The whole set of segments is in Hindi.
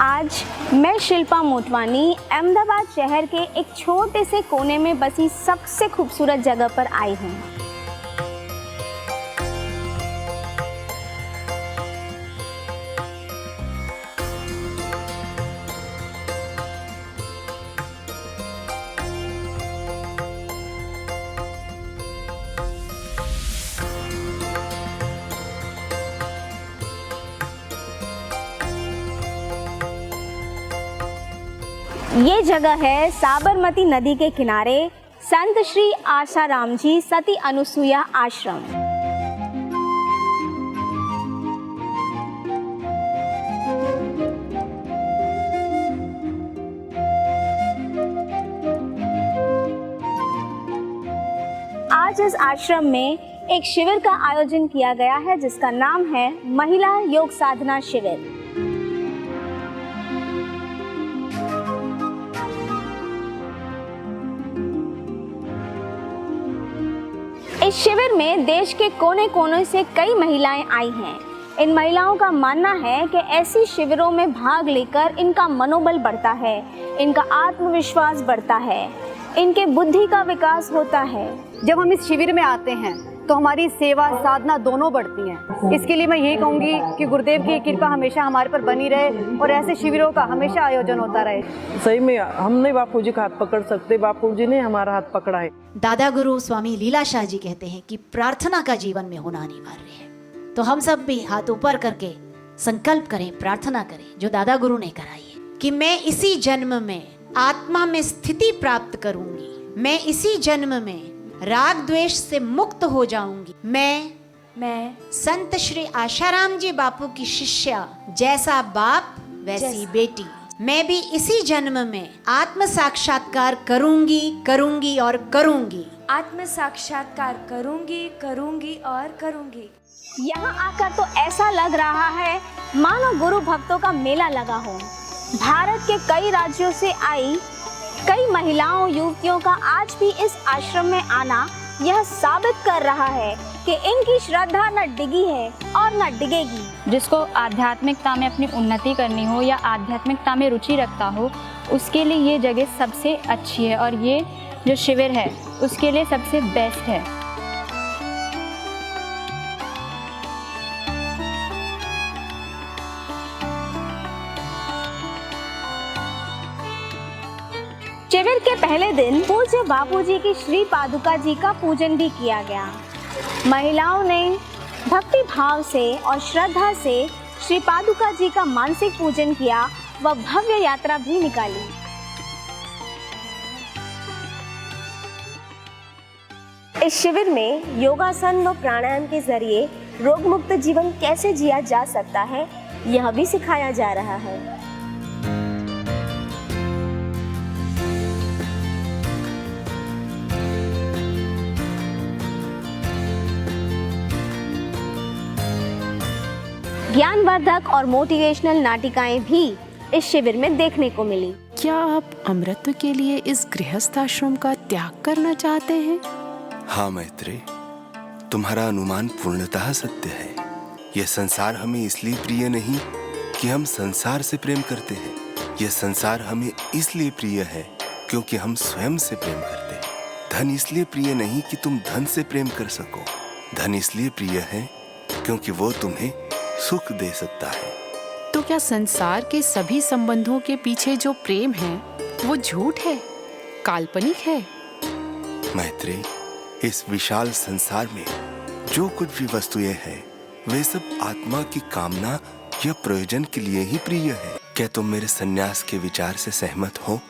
आज मैं शिल्पा मोटवानी अहमदाबाद शहर के एक छोटे से कोने में बसी सबसे खूबसूरत जगह पर आई हूँ। ये जगह है साबरमती नदी के किनारे संत श्री आशाराम जी सती अनुसुईया आश्रम। आज इस आश्रम में एक शिविर का आयोजन किया गया है जिसका नाम है महिला योग साधना शिविर। इस शिविर में देश के कोने कोने से कई महिलाएं आई हैं। इन महिलाओं का मानना है कि ऐसी शिविरों में भाग लेकर इनका मनोबल बढ़ता है, इनका आत्मविश्वास बढ़ता है, इनके बुद्धि का विकास होता है। जब हम इस शिविर में आते हैं तो हमारी सेवा साधना दोनों बढ़ती हैं। इसके लिए मैं यही कहूँगी कि गुरुदेव की कृपा हमेशा हमारे पर बनी रहे और ऐसे शिविरों का हमेशा आयोजन होता रहे। सही में हम नहीं बापू जी का हाथ पकड़ सकते, बापू जी ने हमारा हाथ पकड़ा है। दादा गुरु स्वामी लीलाशाह जी कहते हैं कि प्रार्थना का जीवन में होना अनिवार्य है। तो हम सब भी हाथ ऊपर करके संकल्प करें, प्रार्थना करें जो दादा गुरु ने कराई है कि मैं इसी जन्म में आत्मा में स्थिति प्राप्त करूंगी, मैं इसी जन्म में राग द्वेष से मुक्त हो जाऊंगी, मैं संत श्री आशाराम जी बापू की शिष्या, जैसा बाप वैसी बेटी, मैं भी इसी जन्म में आत्म साक्षात्कार करूंगी और करूंगी, आत्म साक्षात्कार करूंगी और करूंगी। यहाँ आकर तो ऐसा लग रहा है मानो गुरु भक्तों का मेला लगा हो। भारत के कई राज्यों से आई कई महिलाओं युवतियों का आज भी इस आश्रम में आना यह साबित कर रहा है कि इनकी श्रद्धा न डिगी है और न डिगेगी। जिसको आध्यात्मिकता में अपनी उन्नति करनी हो या आध्यात्मिकता में रुचि रखता हो उसके लिए ये जगह सबसे अच्छी है और ये जो शिविर है उसके लिए सबसे बेस्ट है। शिविर के पहले दिन पूज्य बापूजी की श्री पादुका जी का पूजन भी किया गया। महिलाओं ने भक्ति भाव से और श्रद्धा से श्री पादुका जी का मानसिक पूजन किया व भव्य यात्रा भी निकाली। इस शिविर में योगासन व प्राणायाम के जरिए रोग मुक्त जीवन कैसे जिया जा सकता है यह भी सिखाया जा रहा है। ज्ञानवर्धक और मोटिवेशनल नाटिकाएं भी इस शिविर में देखने को मिली। क्या आप अमृत के लिए इस गृहस्थ आश्रम का त्याग करना चाहते हैं? हाँ मैत्रेय, तुम्हारा अनुमान पूर्णतः सत्य है। यह संसार हमें इसलिए प्रिय नहीं कि हम संसार से प्रेम करते हैं। यह संसार हमें इसलिए प्रिय है क्योंकि हम स्वयं से प्रेम करते हैं। धन इसलिए प्रिय नहीं कि तुम धन से प्रेम कर सको। धन इसलिए प्रिय है क्योंकि वो तुम्हें सुख दे सकता है। तो क्या संसार के सभी संबंधों के पीछे जो प्रेम है वो झूठ है, काल्पनिक है? मैत्रेय, इस विशाल संसार में जो कुछ भी वस्तुएं हैं वे सब आत्मा की कामना या प्रयोजन के लिए ही प्रिय है। क्या तुम मेरे संन्यास के विचार से सहमत हो?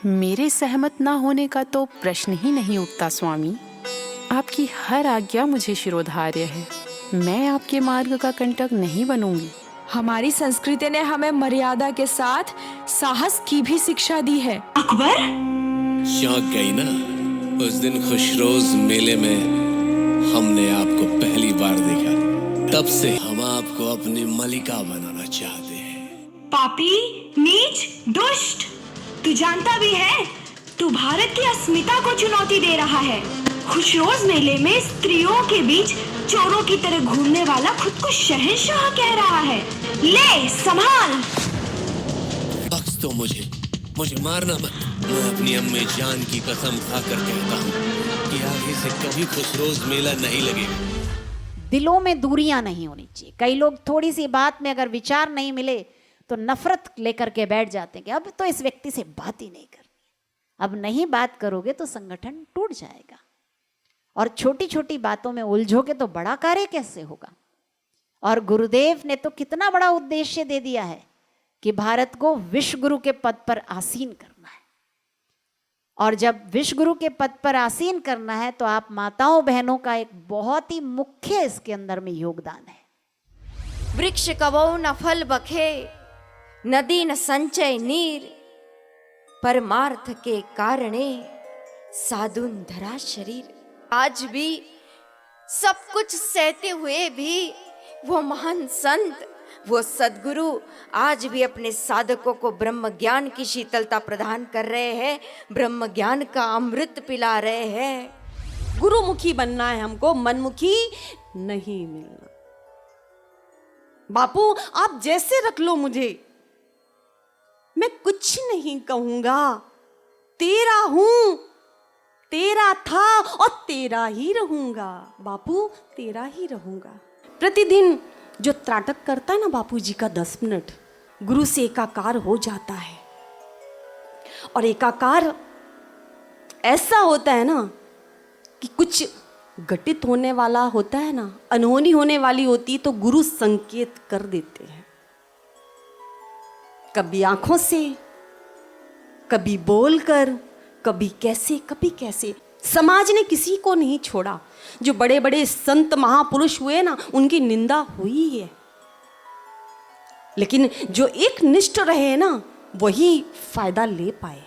मेरे सहमत ना होने का तो प्रश्न ही नहीं उठता स्वामी। आपकी हर आज्ञा मुझे शिरोधार्य है। मैं आपके मार्ग का कंटक नहीं बनूंगी। हमारी संस्कृति ने हमें मर्यादा के साथ साहस की भी शिक्षा दी है। अकबर शौक गई ना, उस दिन खुशरोज मेले में हमने आपको पहली बार देखा, तब से हम आपको अपनी मलिका बनाना चाहते हैं। पापी, नीच, दुष्ट, तू जानता भी है तू भारत की अस्मिता को चुनौती दे रहा है। खुशरोज मेले में स्त्रियों के बीच चोरों की तरह घूमने वाला खुद को शहंशाह कह रहा है। ले संभाल। तो मुझे मारना मत। मैं अपनी अम्मी जान की कसम खाकर कहता हूँ कि आगे से कभी खुशरोज मेला नहीं लगेगा। दिलों में दूरियां नहीं होनी चाहिए। कई लोग थोड़ी सी बात में अगर विचार नहीं मिले तो नफरत लेकर के बैठ जाते हैं कि अब तो इस व्यक्ति से बात ही नहीं करनी। अब नहीं बात करोगे तो संगठन टूट जाएगा, और छोटी छोटी बातों में उलझोगे तो बड़ा कार्य कैसे होगा। और गुरुदेव ने तो कितना बड़ा उद्देश्य दे दिया है कि भारत को विश्व गुरु के पद पर आसीन करना है। और जब विश्व गुरु के पद पर आसीन करना है तो आप माताओं बहनों का एक बहुत ही मुख्य इसके अंदर में योगदान है। वृक्ष कवौ न फल बखे, नदी न संचय नीर, परमार्थ के कारणे साधुन धरा शरीर। आज भी सब कुछ सहते हुए भी वो महान संत, वो सदगुरु आज भी अपने साधकों को ब्रह्म ज्ञान की शीतलता प्रदान कर रहे हैं, ब्रह्म ज्ञान का अमृत पिला रहे हैं। गुरुमुखी बनना है हमको, मनमुखी नहीं मिलना। बापू आप जैसे रख लो मुझे, मैं कुछ नहीं कहूंगा। तेरा हूं, तेरा था और तेरा ही रहूंगा। बापू तेरा ही रहूंगा। प्रतिदिन जो त्राटक करता है ना बापू जी का 10 मिनट, गुरु से एकाकार हो जाता है। और एकाकार ऐसा होता है ना कि कुछ घटित होने वाला होता है ना, अनहोनी होने वाली होती तो गुरु संकेत कर देते हैं, कभी आंखों से, कभी बोलकर, कभी कैसे। समाज ने किसी को नहीं छोड़ा। जो बड़े बड़े संत महापुरुष हुए ना, उनकी निंदा हुई है, लेकिन जो एक निष्ठ रहे ना, वही फायदा ले पाए।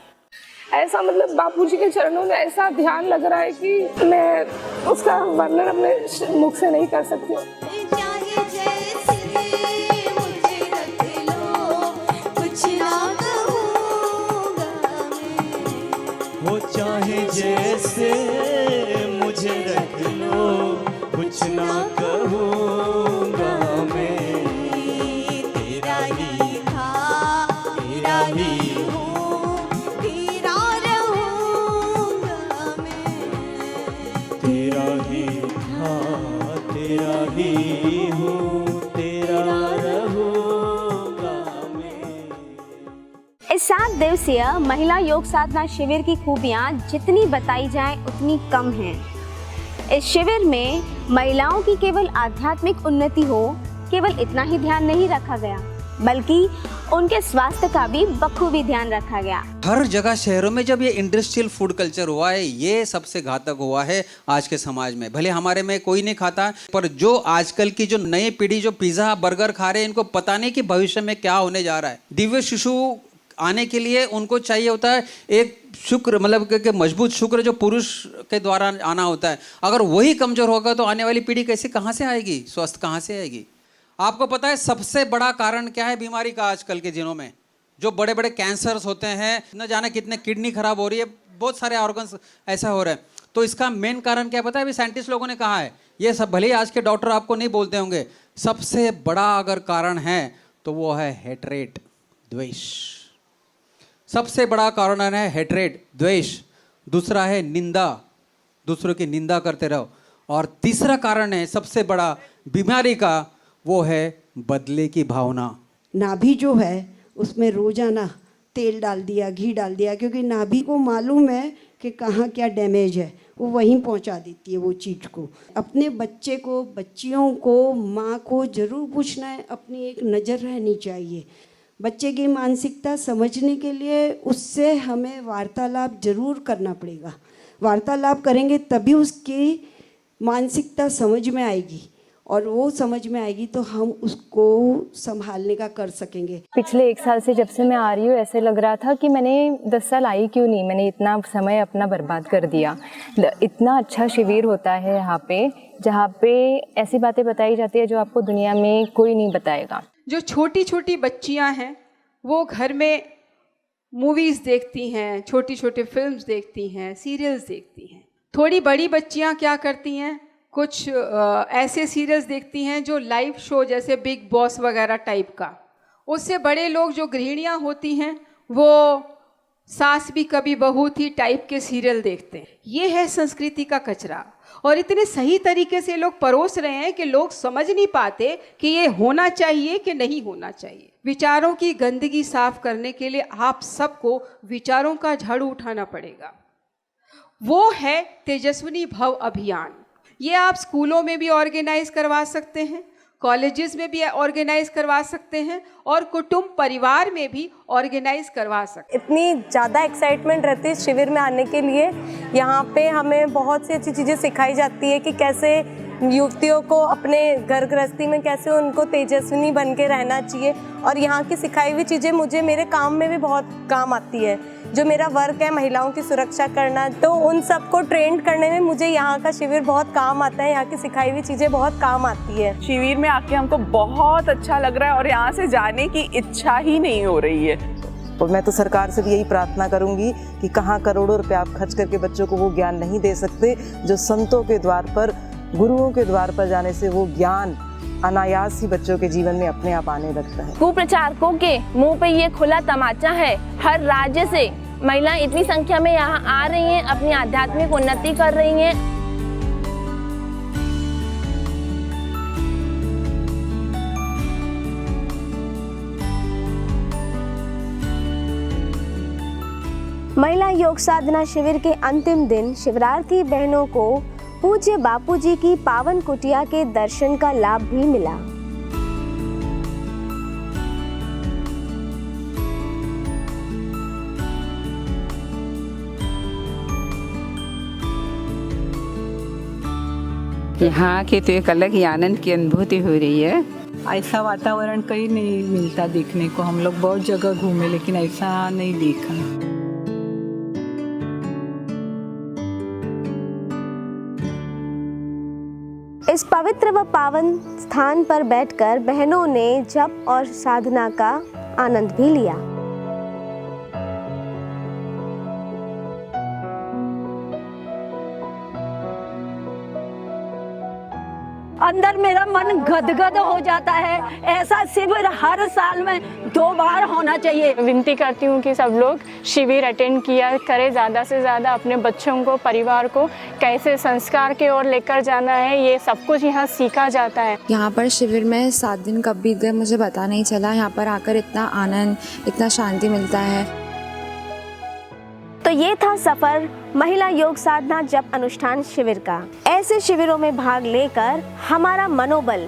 ऐसा मतलब बापूजी के चरणों में ऐसा ध्यान लग रहा है कि मैं उसका वर्णन अपने मुख से नहीं कर सकती हूँ। वो चाहे जैसे मुझे रख लो, कुछ ना कहूँगा मैं। तेरा ही था, तेरा ही हूँ, तेरा रहूँगा मैं। तेरा ही था, तेरा ही हूँ, तेरा रहूँगा मैं। इस 7 दिवसीय महिला योग साधना शिविर की खूबियां जितनी बताई जाएं उतनी कम हैं। इस शिविर में महिलाओं की केवल आध्यात्मिक उन्नति हो, केवल इतना ही ध्यान नहीं रखा गया, बल्कि उनके स्वास्थ्य का भी बखूबी ध्यान रखा गया। हर जगह शहरों में जब ये इंडस्ट्रियल फूड कल्चर हुआ है, ये सबसे घातक हुआ है आज के समाज में। भले हमारे में कोई नहीं खाता, पर जो आजकल की जो नई पीढ़ी जो पिज्जा बर्गर खा रहे हैं, इनको पता नहीं कि भविष्य में क्या होने जा रहा है। दिव्य शिशु आने के लिए उनको चाहिए होता है एक शुक्र, मतलब कि मजबूत शुक्र जो पुरुष के द्वारा आना होता है। अगर वही कमजोर होगा तो आने वाली पीढ़ी कैसे, कहाँ से आएगी, स्वस्थ कहाँ से आएगी। आपको पता है सबसे बड़ा कारण क्या है बीमारी का आजकल के दिनों में? जो बड़े बड़े कैंसर्स होते हैं, न जाने कितने किडनी खराब हो रही है, बहुत सारे ऑर्गन्स ऐसा हो रहा है। तो इसका मेन कारण क्या पता है? अभी साइंटिस्ट लोगों ने कहा है, ये सब भले ही आज के डॉक्टर आपको नहीं बोलते होंगे, सबसे बड़ा अगर कारण है तो वो है हेट्रेट, द्वेष। सबसे बड़ा कारण है हेट्रेट, द्वेष। दूसरा है निंदा, दूसरों की निंदा करते रहो। और तीसरा कारण है सबसे बड़ा बीमारी का, वो है बदले की भावना। नाभि जो है उसमें रोजाना तेल डाल दिया, घी डाल दिया, क्योंकि नाभि को मालूम है कि कहाँ क्या डैमेज है, वो वहीं पहुँचा देती है वो चीज़ को। अपने बच्चे को, बच्चियों को, माँ को ज़रूर पूछना है, अपनी एक नज़र रहनी चाहिए। बच्चे की मानसिकता समझने के लिए उससे हमें वार्तालाप जरूर करना पड़ेगा। वार्तालाप करेंगे तभी उसकी मानसिकता समझ में आएगी, और वो समझ में आएगी तो हम उसको संभालने का कर सकेंगे। पिछले 1 साल से जब से मैं आ रही हूँ, ऐसे लग रहा था कि मैंने 10 साल आई क्यों नहीं, मैंने इतना समय अपना बर्बाद कर दिया। इतना अच्छा शिविर होता है यहाँ पे, जहाँ पे ऐसी बातें बताई जाती है जो आपको दुनिया में कोई नहीं बताएगा। जो छोटी छोटी बच्चियां हैं वो घर में मूवीज़ देखती हैं, छोटी छोटी फिल्म्स देखती हैं, सीरियल्स देखती हैं। थोड़ी बड़ी बच्चियां क्या करती हैं, कुछ ऐसे सीरियल्स देखती हैं जो लाइव शो जैसे बिग बॉस वगैरह टाइप का। उससे बड़े लोग जो गृहिणियां होती हैं वो सास भी कभी बहू थी टाइप के सीरियल देखते हैं। ये है संस्कृति का कचरा, और इतने सही तरीके से लोग परोस रहे हैं कि लोग समझ नहीं पाते कि ये होना चाहिए कि नहीं होना चाहिए। विचारों की गंदगी साफ करने के लिए आप सबको विचारों का झाड़ू उठाना पड़ेगा। वो है तेजस्विनी भव अभियान। ये आप स्कूलों में भी ऑर्गेनाइज करवा सकते हैं, कॉलेजेस में भी ऑर्गेनाइज करवा सकते हैं, और कुटुंब परिवार में भी ऑर्गेनाइज करवा सकते हैं। इतनी ज़्यादा एक्साइटमेंट रहती है शिविर में आने के लिए। यहाँ पे हमें बहुत सी अच्छी चीज़ें सिखाई जाती है कि कैसे युवतियों को अपने घर गृहस्थी में कैसे उनको तेजस्विनी बन के रहना चाहिए, और यहाँ की सिखाई हुई चीज़ें मुझे मेरे काम में भी बहुत काम आती है। जो मेरा वर्क है महिलाओं की सुरक्षा करना, तो उन सबको ट्रेंड करने में मुझे यहाँ का शिविर बहुत काम आता है। यहाँ की सिखाई हुई चीज़ें बहुत काम आती है। शिविर में आके हमको बहुत अच्छा लग रहा है और यहाँ से जाने की इच्छा ही नहीं हो रही है। और मैं तो सरकार से भी यही प्रार्थना करूंगी कि कहाँ करोड़ों रुपए आप खर्च करके बच्चों को वो ज्ञान नहीं दे सकते जो संतों के द्वार पर, गुरुओं के द्वार पर जाने से वो ज्ञान अनायास ही बच्चों के जीवन में अपने आप आने लगता है। कुप्रचारकों के मुंह पे ये खुला तमाचा है। हर राज्य से महिलाएं इतनी संख्या में यहाँ आ रही हैं, अपनी आध्यात्मिक उन्नति कर रही हैं। महिला योग साधना शिविर के अंतिम दिन शिवरार्थी बहनों को पूज्य बापूजी की पावन कुटिया के दर्शन का लाभ भी मिला। यहाँ के तो एक अलग ही आनंद की अनुभूति हो रही है। ऐसा वातावरण कहीं नहीं मिलता देखने को। हम लोग बहुत जगह घूमे लेकिन ऐसा नहीं देखा। इस पवित्र व पावन स्थान पर बैठकर बहनों ने जप और साधना का आनंद भी लिया। अंदर मेरा मन गदगद हो जाता है। ऐसा शिविर हर साल में 2 बार होना चाहिए। विनती करती हूँ कि सब लोग शिविर अटेंड किया करें, ज़्यादा से ज़्यादा अपने बच्चों को, परिवार को कैसे संस्कार की ओर लेकर जाना है, ये सब कुछ यहाँ सीखा जाता है। यहाँ पर शिविर में 7 दिन कब बीत गए मुझे पता नहीं चला। यहाँ पर आकर इतना आनंद, इतना शांति मिलता है। तो ये था सफर महिला योग साधना जप अनुष्ठान शिविर का। ऐसे शिविरों में भाग लेकर हमारा मनोबल,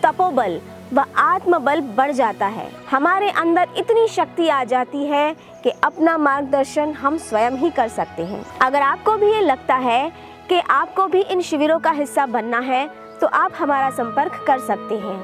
तपोबल व आत्मबल बढ़ जाता है। हमारे अंदर इतनी शक्ति आ जाती है कि अपना मार्गदर्शन हम स्वयं ही कर सकते हैं। अगर आपको भी ये लगता है कि आपको भी इन शिविरों का हिस्सा बनना है तो आप हमारा संपर्क कर सकते हैं।